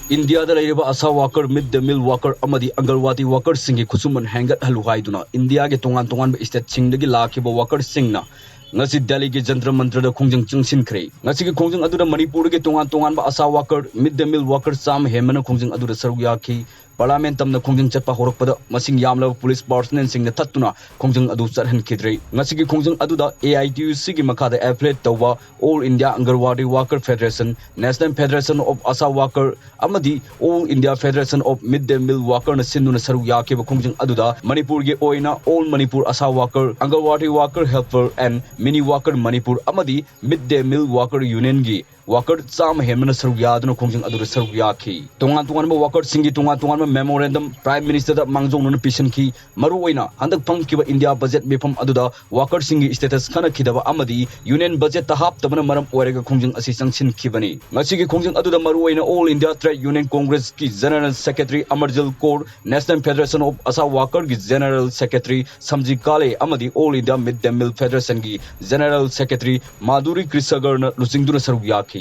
India da lairiba asa worker mid the mill worker amadi angalwati worker singi khusuman hangat halu haiduna India ge tongan tongan state singdagi lakiba worker singna ngasi Delhi ge jantar mantar da khongjang chungsin khre ngasi ge khongjang aduda Manipur ge tongan tongan ba asa worker mid the mill worker sam hemana khongjang aduda saruk yakhi Parliament tamna khongjang chatpa horokpada masing yamla police personnel singna thattuna khongjang adu charhan khidre ngasi ge khongjang aduda AITUC ge makhada affiliate tawwa All India Angarwadi Worker Federation National Federation of Asa Worker amadi All India Federation of Midday Meal Worker na sinuna saruk yakhiba khongjang aduda Manipur ge oina All Manipur Asa Worker Angarwadi Worker Helper and Mini Worker Manipur amadi Midday Meal Worker Union ge worker sam hemana saruk yaduna khongjang aduda saruk yakhi tongan tongan ba worker singi tongan tongan ba memorandum prime minister da mangjong nuna pisan ki maru oina handak phangkiba India budget mefam aduda worker singi status khana khidaba amadi union budget ta hap tabana maram oirega khongjang asi sangsin khibani ngasi gi khongjang aduda maru oina All India Trade Union Congress ki general secretary Amarjal Kaur National Federation of Asa Worker ki general secretary Samji Kale amadi All India Midday Meal Federation ki general secretary Madhuri Krisagar na lusingduna saruk yakhi